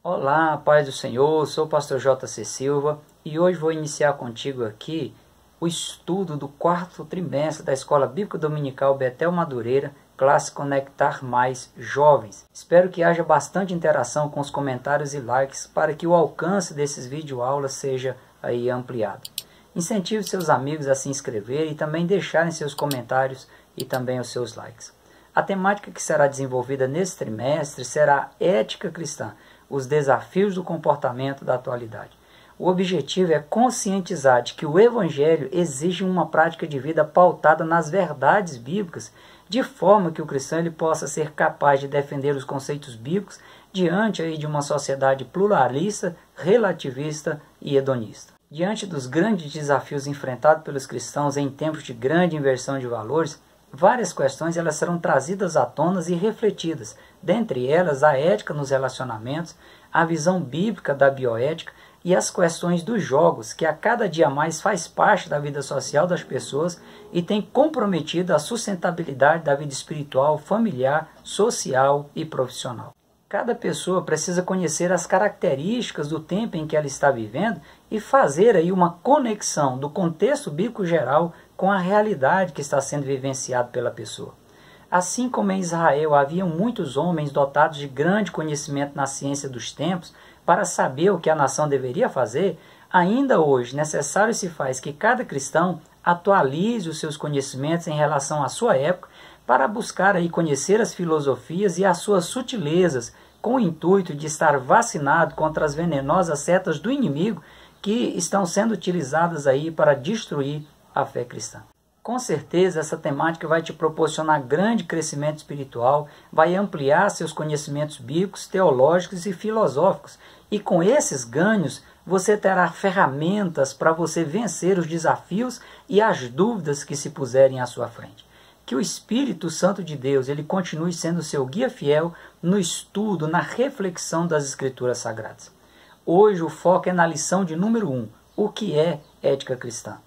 Olá, paz do Senhor, sou o pastor J.C. Silva e hoje vou iniciar contigo aqui o estudo do quarto trimestre da Escola Bíblica Dominical Betel Madureira, classe Conectar Mais Jovens. Espero que haja bastante interação com os comentários e likes para que o alcance desses videoaulas seja aí ampliado. Incentive seus amigos a se inscreverem e também deixarem seus comentários e também os seus likes. A temática que será desenvolvida nesse trimestre será ética cristã, os desafios do comportamento da atualidade. O objetivo é conscientizar de que o Evangelho exige uma prática de vida pautada nas verdades bíblicas, de forma que o cristão ele possa ser capaz de defender os conceitos bíblicos diante aí de uma sociedade pluralista, relativista e hedonista. Diante dos grandes desafios enfrentados pelos cristãos em tempos de grande inversão de valores, várias questões elas serão trazidas à tona e refletidas, dentre elas a ética nos relacionamentos, a visão bíblica da bioética e as questões dos jogos, que a cada dia mais faz parte da vida social das pessoas e tem comprometido a sustentabilidade da vida espiritual, familiar, social e profissional. Cada pessoa precisa conhecer as características do tempo em que ela está vivendo e fazer aí uma conexão do contexto bíblico geral com a realidade que está sendo vivenciada pela pessoa. Assim como em Israel havia muitos homens dotados de grande conhecimento na ciência dos tempos para saber o que a nação deveria fazer, ainda hoje necessário se faz que cada cristão atualize os seus conhecimentos em relação à sua época para buscar aí conhecer as filosofias e as suas sutilezas com o intuito de estar vacinado contra as venenosas setas do inimigo que estão sendo utilizadas aí para destruir a fé cristã. Com certeza essa temática vai te proporcionar grande crescimento espiritual, vai ampliar seus conhecimentos bíblicos, teológicos e filosóficos, e com esses ganhos você terá ferramentas para você vencer os desafios e as dúvidas que se puserem à sua frente. Que o Espírito Santo de Deus ele continue sendo seu guia fiel no estudo, na reflexão das Escrituras Sagradas. Hoje o foco é na lição de número 1, o que é ética cristã.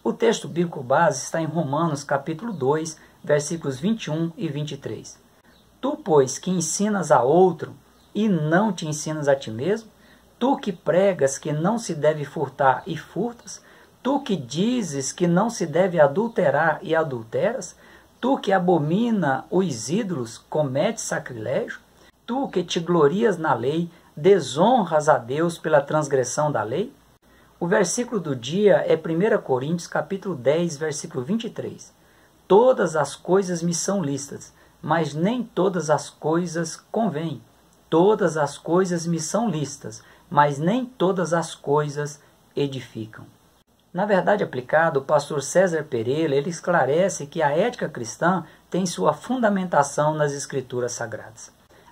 O texto bíblico base está em Romanos capítulo 2, versículos 21 e 23. Tu, pois, que ensinas a outro e não te ensinas a ti mesmo, tu que pregas que não se deve furtar e furtas, tu que dizes que não se deve adulterar e adulteras, tu que abomina os ídolos, cometes sacrilégio, tu que te glorias na lei, desonras a Deus pela transgressão da lei? O versículo do dia é 1 Coríntios capítulo 10, versículo 23. Todas as coisas me são lícitas, mas nem todas as coisas convêm. Todas as coisas me são lícitas, mas nem todas as coisas edificam. Na verdade aplicada, o pastor César Pereira ele esclarece que a ética cristã tem sua fundamentação nas Escrituras Sagradas.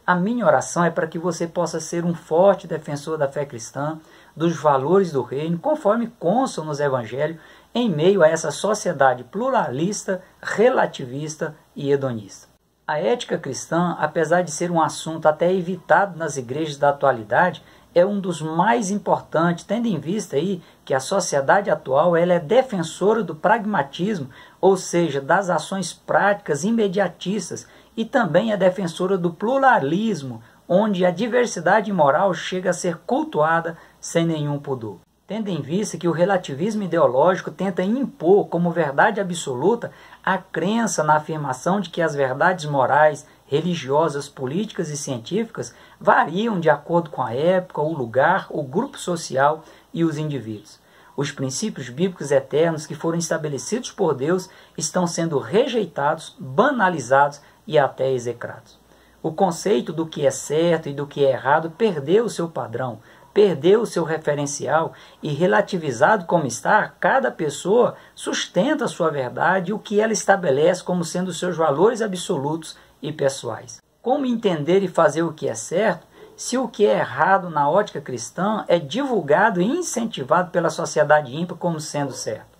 A minha oração é para que você possa ser um forte defensor da fé cristã, dos valores do reino, conforme constam nos evangelhos, em meio a essa sociedade pluralista, relativista e hedonista. A ética cristã, apesar de ser um assunto até evitado nas igrejas da atualidade, é um dos mais importantes, tendo em vista aí que a sociedade atual ela é defensora do pragmatismo, ou seja, das ações práticas imediatistas, e também é defensora do pluralismo, onde a diversidade moral chega a ser cultuada sem nenhum pudor. Tendo em vista que o relativismo ideológico tenta impor como verdade absoluta a crença na afirmação de que as verdades morais, religiosas, políticas e científicas variam de acordo com a época, o lugar, o grupo social e os indivíduos. Os princípios bíblicos eternos que foram estabelecidos por Deus estão sendo rejeitados, banalizados e até execrados. O conceito do que é certo e do que é errado perdeu o seu padrão, perdeu o seu referencial e, relativizado como está, cada pessoa sustenta a sua verdade e o que ela estabelece como sendo seus valores absolutos e pessoais. Como entender e fazer o que é certo se o que é errado na ótica cristã é divulgado e incentivado pela sociedade ímpar como sendo certo?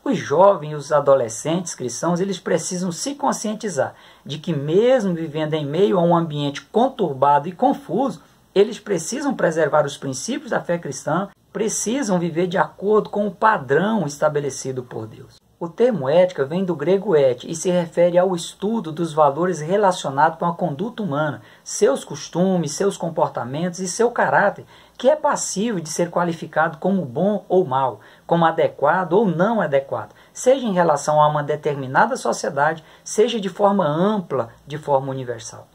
Os jovens e os adolescentes cristãos eles precisam se conscientizar de que mesmo vivendo em meio a um ambiente conturbado e confuso, eles precisam preservar os princípios da fé cristã, precisam viver de acordo com o padrão estabelecido por Deus. O termo ética vem do grego eth e se refere ao estudo dos valores relacionados com a conduta humana, seus costumes, seus comportamentos e seu caráter, que é passível de ser qualificado como bom ou mal, como adequado ou não adequado, seja em relação a uma determinada sociedade, seja de forma ampla, de forma universal.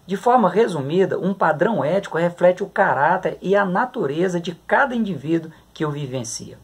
De forma resumida, um padrão ético reflete o caráter e a natureza de cada indivíduo que o vivencia.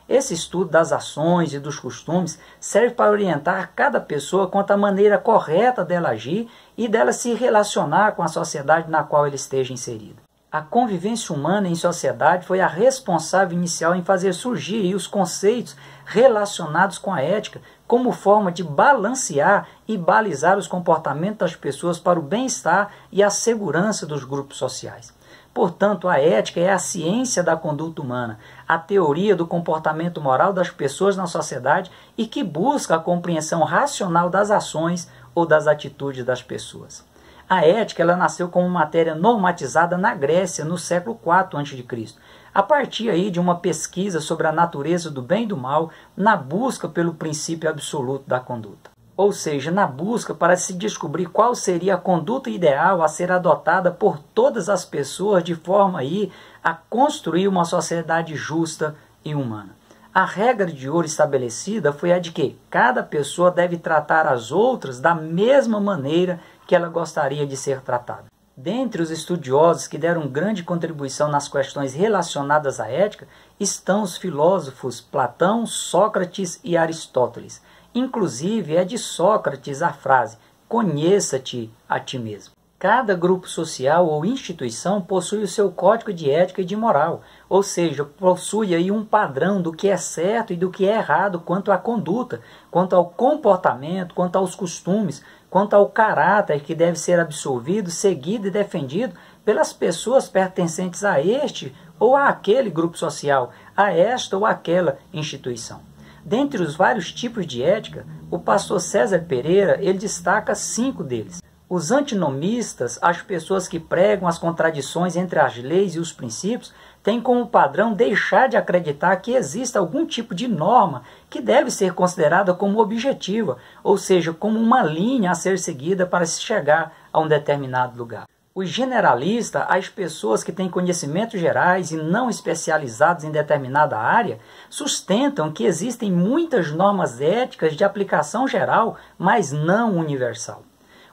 Esse estudo das ações e dos costumes serve para orientar cada pessoa quanto à maneira correta dela agir e dela se relacionar com a sociedade na qual ela esteja inserida. A convivência humana em sociedade foi a responsável inicial em fazer surgir os conceitos relacionados com a ética como forma de balancear e balizar os comportamentos das pessoas para o bem-estar e a segurança dos grupos sociais. Portanto, a ética é a ciência da conduta humana, a teoria do comportamento moral das pessoas na sociedade e que busca a compreensão racional das ações ou das atitudes das pessoas. A ética ela nasceu como matéria normatizada na Grécia no século IV a.C., a partir aí de uma pesquisa sobre a natureza do bem e do mal na busca pelo princípio absoluto da conduta. Ou seja, na busca para se descobrir qual seria a conduta ideal a ser adotada por todas as pessoas de forma aí a construir uma sociedade justa e humana. A regra de ouro estabelecida foi a de que cada pessoa deve tratar as outras da mesma maneira que ela gostaria de ser tratada. Dentre os estudiosos que deram grande contribuição nas questões relacionadas à ética estão os filósofos Platão, Sócrates e Aristóteles. Inclusive é de Sócrates a frase, conheça-te a ti mesmo. Cada grupo social ou instituição possui o seu código de ética e de moral, ou seja, possui aí um padrão do que é certo e do que é errado quanto à conduta, quanto ao comportamento, quanto aos costumes, quanto ao caráter que deve ser absolvido, seguido e defendido pelas pessoas pertencentes a este ou a aquele grupo social, a esta ou aquela instituição. Dentre os vários tipos de ética, o pastor César Pereira ele destaca 5 deles. Os antinomistas, as pessoas que pregam as contradições entre as leis e os princípios, têm como padrão deixar de acreditar que exista algum tipo de norma que deve ser considerada como objetiva, ou seja, como uma linha a ser seguida para se chegar a um determinado lugar. Os generalistas, as pessoas que têm conhecimentos gerais e não especializados em determinada área, sustentam que existem muitas normas éticas de aplicação geral, mas não universal.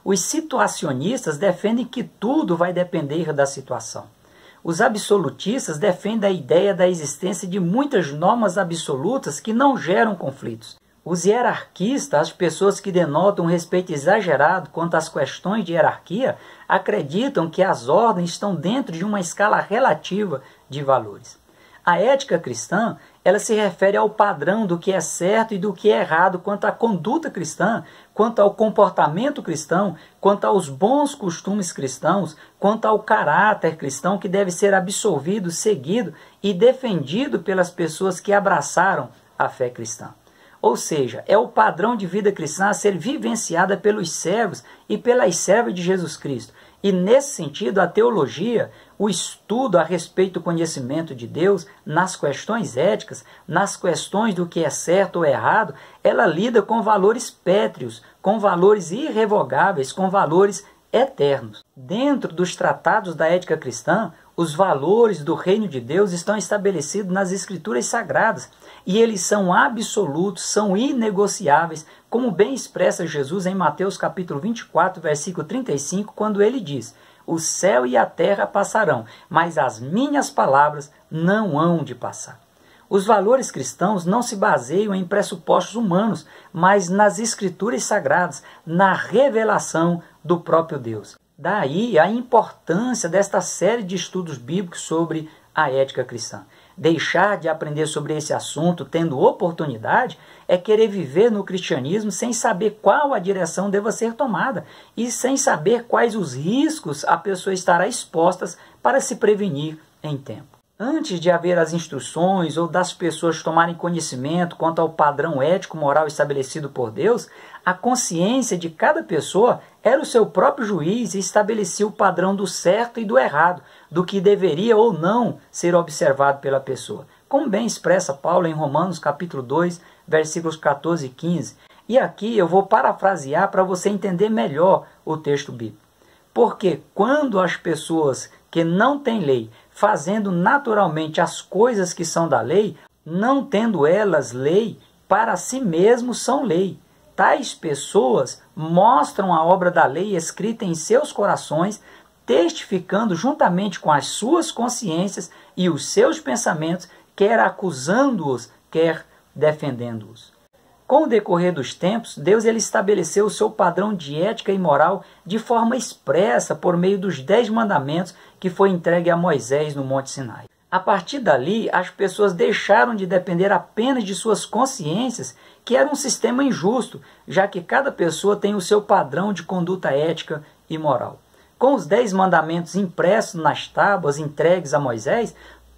Os situacionistas defendem que tudo vai depender da situação. Os absolutistas defendem a ideia da existência de muitas normas absolutas que não geram conflitos. Os hierarquistas, as pessoas que denotam um respeito exagerado quanto às questões de hierarquia, acreditam que as ordens estão dentro de uma escala relativa de valores. A ética cristã, ela se refere ao padrão do que é certo e do que é errado quanto à conduta cristã, quanto ao comportamento cristão, quanto aos bons costumes cristãos, quanto ao caráter cristão que deve ser absolvido, seguido e defendido pelas pessoas que abraçaram a fé cristã. Ou seja, é o padrão de vida cristã a ser vivenciada pelos servos e pelas servas de Jesus Cristo. E nesse sentido, a teologia, o estudo a respeito do conhecimento de Deus, nas questões éticas, nas questões do que é certo ou errado, ela lida com valores pétreos, com valores irrevogáveis, com valores eternos. Dentro dos tratados da ética cristã, os valores do reino de Deus estão estabelecidos nas Escrituras Sagradas e eles são absolutos, são inegociáveis, como bem expressa Jesus em Mateus capítulo 24, versículo 35, quando ele diz: o céu e a terra passarão, mas as minhas palavras não hão de passar. Os valores cristãos não se baseiam em pressupostos humanos, mas nas Escrituras Sagradas, na revelação do próprio Deus. Daí a importância desta série de estudos bíblicos sobre a ética cristã. Deixar de aprender sobre esse assunto, tendo oportunidade, é querer viver no cristianismo sem saber qual a direção deva ser tomada e sem saber quais os riscos a pessoa estará exposta para se prevenir em tempo. Antes de haver as instruções ou das pessoas tomarem conhecimento quanto ao padrão ético-moral estabelecido por Deus, a consciência de cada pessoa era o seu próprio juiz e estabelecia o padrão do certo e do errado, do que deveria ou não ser observado pela pessoa. Como bem expressa Paulo em Romanos capítulo 2, versículos 14 e 15. E aqui eu vou parafrasear para você entender melhor o texto bíblico. Porque quando as pessoas que não têm lei, fazendo naturalmente as coisas que são da lei, não tendo elas lei, para si mesmos são lei. Tais pessoas mostram a obra da lei escrita em seus corações, testificando juntamente com as suas consciências e os seus pensamentos, quer acusando-os, quer defendendo-os. Com o decorrer dos tempos, Deus ele estabeleceu o seu padrão de ética e moral de forma expressa por meio dos 10 mandamentos que foi entregue a Moisés no Monte Sinai. A partir dali, as pessoas deixaram de depender apenas de suas consciências, que era um sistema injusto, já que cada pessoa tem o seu padrão de conduta ética e moral. Com os 10 mandamentos impressos nas tábuas entregues a Moisés,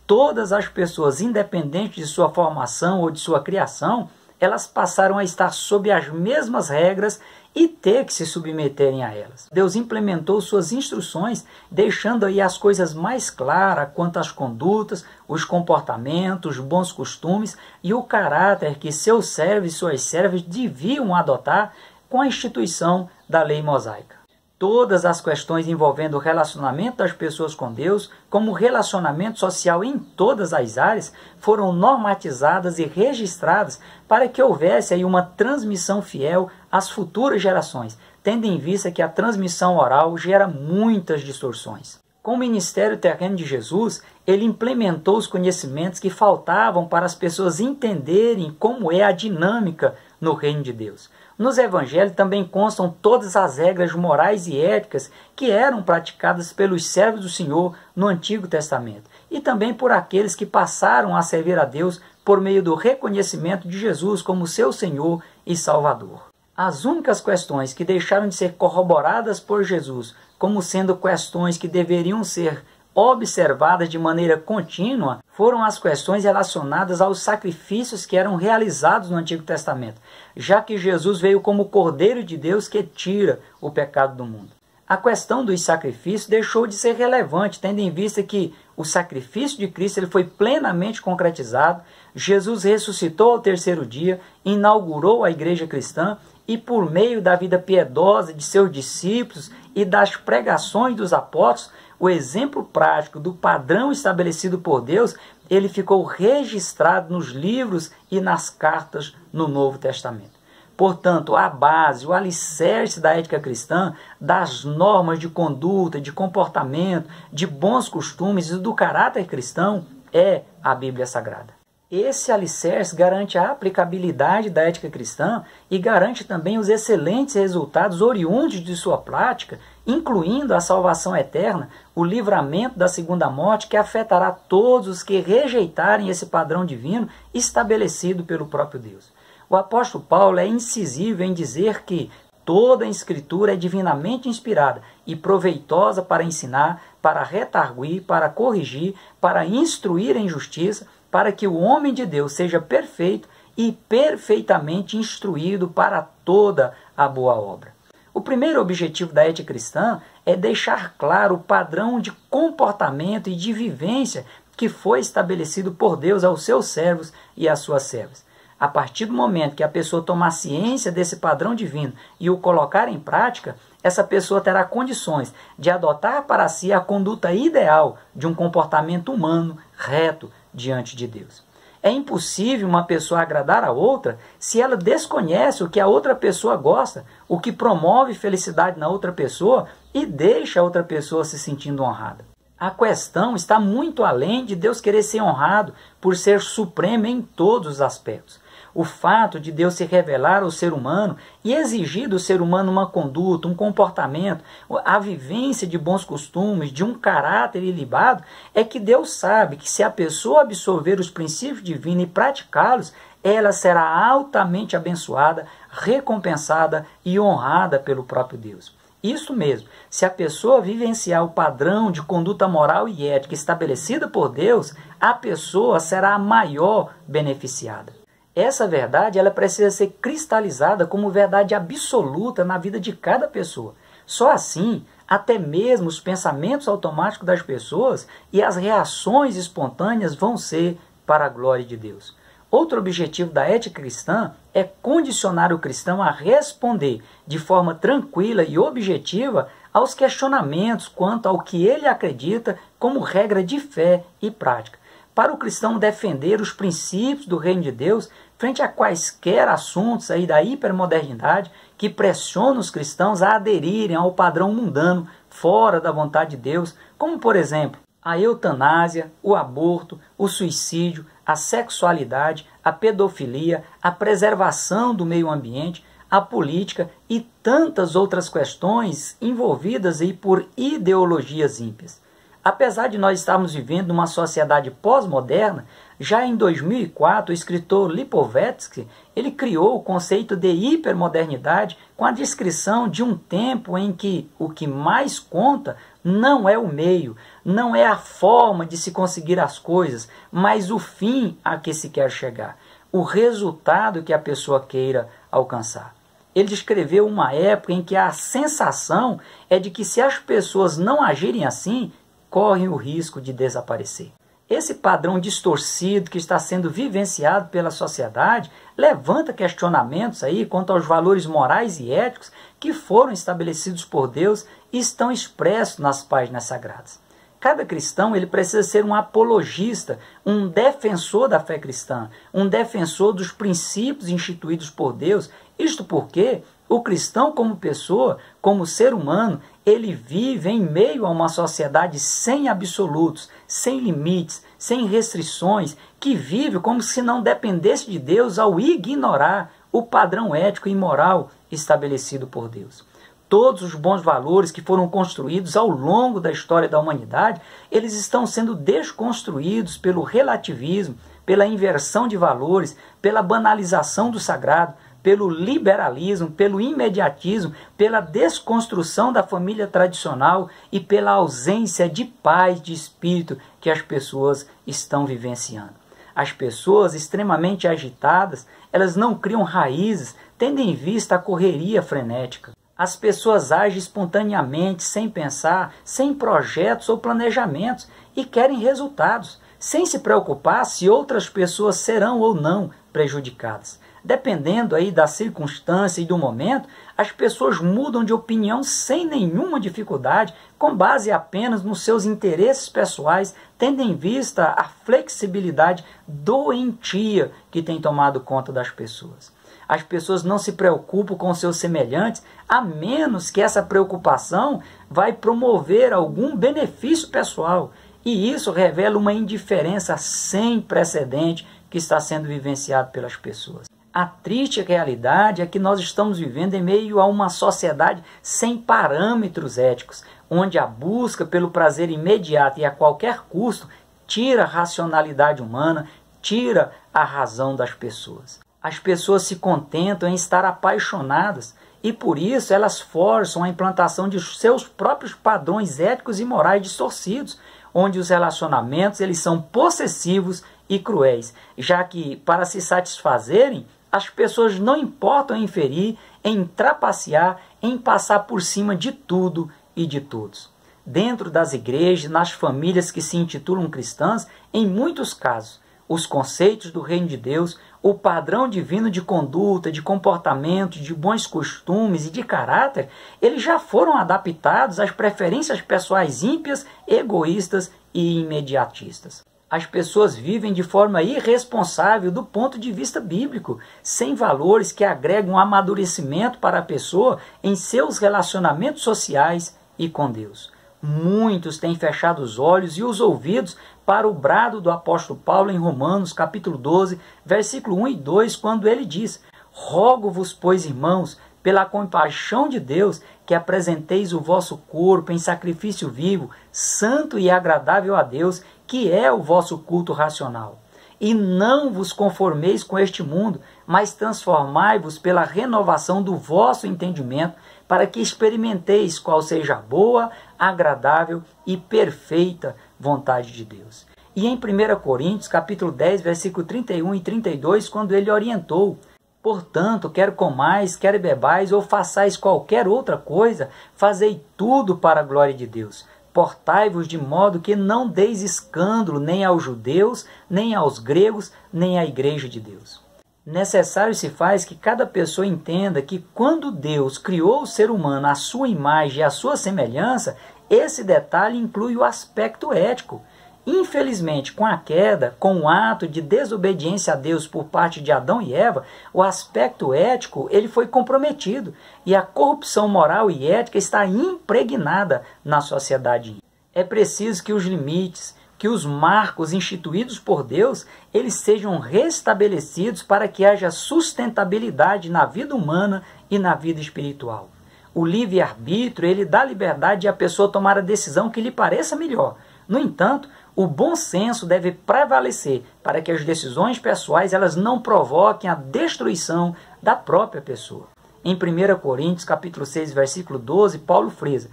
todas as pessoas, independente de sua formação ou de sua criação, elas passaram a estar sob as mesmas regras e ter que se submeterem a elas. Deus implementou suas instruções, deixando aí as coisas mais claras quanto às condutas, os comportamentos, os bons costumes e o caráter que seus servos e suas servas deviam adotar com a instituição da lei mosaica. Todas as questões envolvendo o relacionamento das pessoas com Deus, como o relacionamento social em todas as áreas, foram normatizadas e registradas para que houvesse aí uma transmissão fiel às futuras gerações, tendo em vista que a transmissão oral gera muitas distorções. Com o ministério terreno de Jesus, ele implementou os conhecimentos que faltavam para as pessoas entenderem como é a dinâmica no reino de Deus. Nos evangelhos também constam todas as regras morais e éticas que eram praticadas pelos servos do Senhor no Antigo Testamento e também por aqueles que passaram a servir a Deus por meio do reconhecimento de Jesus como seu Senhor e Salvador. As únicas questões que deixaram de ser corroboradas por Jesus como sendo questões que deveriam ser observadas de maneira contínua foram as questões relacionadas aos sacrifícios que eram realizados no Antigo Testamento, já que Jesus veio como o Cordeiro de Deus que tira o pecado do mundo. A questão dos sacrifícios deixou de ser relevante, tendo em vista que o sacrifício de Cristo ele foi plenamente concretizado, Jesus ressuscitou ao terceiro dia, inaugurou a igreja cristã e por meio da vida piedosa de seus discípulos e das pregações dos apóstolos, o exemplo prático do padrão estabelecido por Deus, ele ficou registrado nos livros e nas cartas no Novo Testamento. Portanto, a base, o alicerce da ética cristã, das normas de conduta, de comportamento, de bons costumes e do caráter cristão é a Bíblia Sagrada. Esse alicerce garante a aplicabilidade da ética cristã e garante também os excelentes resultados oriundos de sua prática, incluindo a salvação eterna, o livramento da segunda morte que afetará todos os que rejeitarem esse padrão divino estabelecido pelo próprio Deus. O apóstolo Paulo é incisivo em dizer que toda a Escritura é divinamente inspirada e proveitosa para ensinar, para redarguir, para corrigir, para instruir em justiça, para que o homem de Deus seja perfeito e perfeitamente instruído para toda a boa obra. O primeiro objetivo da ética cristã é deixar claro o padrão de comportamento e de vivência que foi estabelecido por Deus aos seus servos e às suas servas. A partir do momento que a pessoa tomar ciência desse padrão divino e o colocar em prática, essa pessoa terá condições de adotar para si a conduta ideal de um comportamento humano reto diante de Deus. É impossível uma pessoa agradar a outra se ela desconhece o que a outra pessoa gosta, o que promove felicidade na outra pessoa e deixa a outra pessoa se sentindo honrada. A questão está muito além de Deus querer ser honrado por ser supremo em todos os aspectos. O fato de Deus se revelar ao ser humano e exigir do ser humano uma conduta, um comportamento, a vivência de bons costumes, de um caráter ilibado, é que Deus sabe que se a pessoa absorver os princípios divinos e praticá-los, ela será altamente abençoada, recompensada e honrada pelo próprio Deus. Isso mesmo, se a pessoa vivenciar o padrão de conduta moral e ética estabelecida por Deus, a pessoa será a maior beneficiada. Essa verdade ela precisa ser cristalizada como verdade absoluta na vida de cada pessoa. Só assim, até mesmo os pensamentos automáticos das pessoas e as reações espontâneas vão ser para a glória de Deus. Outro objetivo da ética cristã é condicionar o cristão a responder de forma tranquila e objetiva aos questionamentos quanto ao que ele acredita como regra de fé e prática. Para o cristão defender os princípios do reino de Deus frente a quaisquer assuntos aí da hipermodernidade que pressionam os cristãos a aderirem ao padrão mundano fora da vontade de Deus, como por exemplo, a eutanásia, o aborto, o suicídio, a sexualidade, a pedofilia, a preservação do meio ambiente, a política e tantas outras questões envolvidas aí por ideologias ímpias. Apesar de nós estarmos vivendo numa sociedade pós-moderna, já em 2004 o escritor Lipovetsky ele criou o conceito de hipermodernidade com a descrição de um tempo em que o que mais conta não é o meio, não é a forma de se conseguir as coisas, mas o fim a que se quer chegar, o resultado que a pessoa queira alcançar. Ele descreveu uma época em que a sensação é de que se as pessoas não agirem assim, correm o risco de desaparecer. Esse padrão distorcido que está sendo vivenciado pela sociedade levanta questionamentos aí quanto aos valores morais e éticos que foram estabelecidos por Deus e estão expressos nas páginas sagradas. Cada cristão ele precisa ser um apologista, um defensor da fé cristã, um defensor dos princípios instituídos por Deus. Isto porque o cristão como pessoa, como ser humano, ele vive em meio a uma sociedade sem absolutos, sem limites, sem restrições, que vive como se não dependesse de Deus ao ignorar o padrão ético e moral estabelecido por Deus. Todos os bons valores que foram construídos ao longo da história da humanidade, eles estão sendo desconstruídos pelo relativismo, pela inversão de valores, pela banalização do sagrado, pelo liberalismo, pelo imediatismo, pela desconstrução da família tradicional e pela ausência de paz de espírito que as pessoas estão vivenciando. As pessoas extremamente agitadas, elas não criam raízes, tendo em vista a correria frenética. As pessoas agem espontaneamente, sem pensar, sem projetos ou planejamentos e querem resultados, sem se preocupar se outras pessoas serão ou não prejudicadas. Dependendo aí da circunstância e do momento, as pessoas mudam de opinião sem nenhuma dificuldade, com base apenas nos seus interesses pessoais, tendo em vista a flexibilidade doentia que tem tomado conta das pessoas. As pessoas não se preocupam com seus semelhantes, a menos que essa preocupação vai promover algum benefício pessoal. E isso revela uma indiferença sem precedente que está sendo vivenciado pelas pessoas. A triste realidade é que nós estamos vivendo em meio a uma sociedade sem parâmetros éticos, onde a busca pelo prazer imediato e a qualquer custo tira a racionalidade humana, tira a razão das pessoas. As pessoas se contentam em estar apaixonadas e por isso elas forçam a implantação de seus próprios padrões éticos e morais distorcidos, onde os relacionamentos eles são possessivos e cruéis, já que para se satisfazerem, as pessoas não importam em ferir, em trapacear, em passar por cima de tudo e de todos. Dentro das igrejas, nas famílias que se intitulam cristãs, em muitos casos, os conceitos do reino de Deus, o padrão divino de conduta, de comportamento, de bons costumes e de caráter, eles já foram adaptados às preferências pessoais ímpias, egoístas e imediatistas. As pessoas vivem de forma irresponsável do ponto de vista bíblico, sem valores que agregam amadurecimento para a pessoa em seus relacionamentos sociais e com Deus. Muitos têm fechado os olhos e os ouvidos para o brado do apóstolo Paulo em Romanos, capítulo 12, versículo 1 e 2, quando ele diz: rogo-vos, pois, irmãos, pela compaixão de Deus, que apresenteis o vosso corpo em sacrifício vivo, santo e agradável a Deus, que é o vosso culto racional. E não vos conformeis com este mundo, mas transformai-vos pela renovação do vosso entendimento, para que experimenteis qual seja a boa, agradável e perfeita vontade de Deus. E em 1 Coríntios, capítulo 10, versículo 31 e 32, quando ele orientou: portanto, quer comais, quer bebais, ou façais qualquer outra coisa, fazei tudo para a glória de Deus. Portai-vos de modo que não deis escândalo nem aos judeus, nem aos gregos, nem à igreja de Deus. Necessário se faz que cada pessoa entenda que quando Deus criou o ser humano à sua imagem e à sua semelhança, esse detalhe inclui o aspecto ético. Infelizmente, com a queda, com o ato de desobediência a Deus por parte de Adão e Eva, o aspecto ético ele foi comprometido e a corrupção moral e ética está impregnada na sociedade. É preciso que os limites, que os marcos instituídos por Deus, eles sejam restabelecidos para que haja sustentabilidade na vida humana e na vida espiritual. O livre-arbítrio, ele dá liberdade à pessoa tomar a decisão que lhe pareça melhor. No entanto, o bom senso deve prevalecer para que as decisões pessoais elas não provoquem a destruição da própria pessoa. Em 1 Coríntios, capítulo 6, versículo 12, Paulo frisa: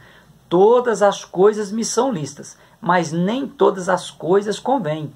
todas as coisas me são lícitas, mas nem todas as coisas convêm.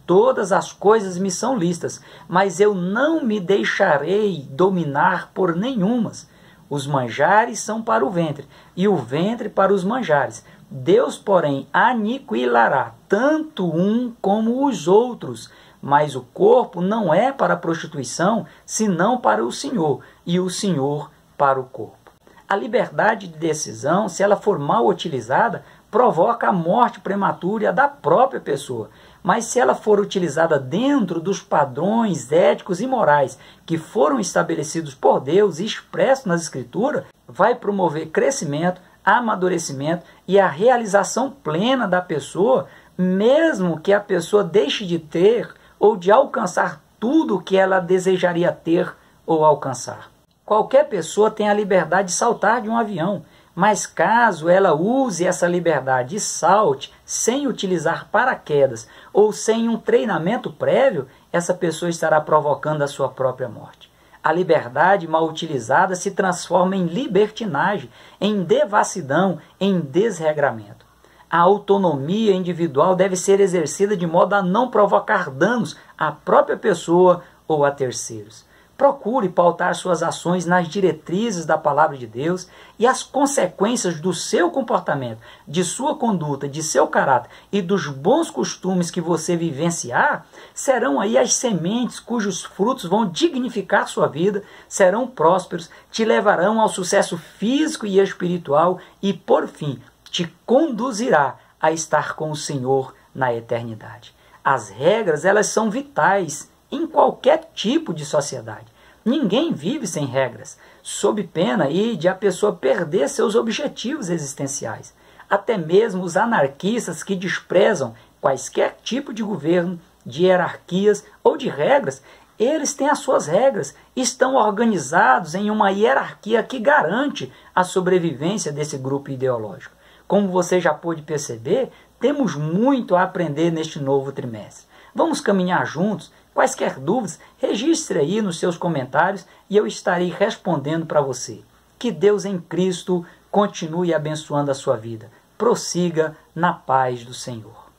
Todas as coisas me são lícitas, mas eu não me deixarei dominar por nenhumas. Os manjares são para o ventre, e o ventre para os manjares. Deus, porém, aniquilará tanto um como os outros, mas o corpo não é para a prostituição, senão para o Senhor, e o Senhor para o corpo. A liberdade de decisão, se ela for mal utilizada, provoca a morte prematura da própria pessoa. Mas se ela for utilizada dentro dos padrões éticos e morais que foram estabelecidos por Deus e expressos nas Escrituras, vai promover crescimento, amadurecimento e a realização plena da pessoa, mesmo que a pessoa deixe de ter ou de alcançar tudo o que ela desejaria ter ou alcançar. Qualquer pessoa tem a liberdade de saltar de um avião, mas caso ela use essa liberdade e salte sem utilizar paraquedas ou sem um treinamento prévio, essa pessoa estará provocando a sua própria morte. A liberdade mal utilizada se transforma em libertinagem, em devassidão, em desregramento. A autonomia individual deve ser exercida de modo a não provocar danos à própria pessoa ou a terceiros. Procure pautar suas ações nas diretrizes da palavra de Deus e as consequências do seu comportamento, de sua conduta, de seu caráter e dos bons costumes que você vivenciar, serão aí as sementes cujos frutos vão dignificar sua vida, serão prósperos, te levarão ao sucesso físico e espiritual e, por fim, te conduzirá a estar com o Senhor na eternidade. As regras, elas são vitais em qualquer tipo de sociedade. Ninguém vive sem regras, sob pena aí de a pessoa perder seus objetivos existenciais. Até mesmo os anarquistas que desprezam quaisquer tipo de governo, de hierarquias ou de regras, eles têm as suas regras, estão organizados em uma hierarquia que garante a sobrevivência desse grupo ideológico. Como você já pôde perceber, temos muito a aprender neste novo trimestre. Vamos caminhar juntos. Quaisquer dúvidas, registre aí nos seus comentários e eu estarei respondendo para você. Que Deus em Cristo continue abençoando a sua vida. Prossiga na paz do Senhor.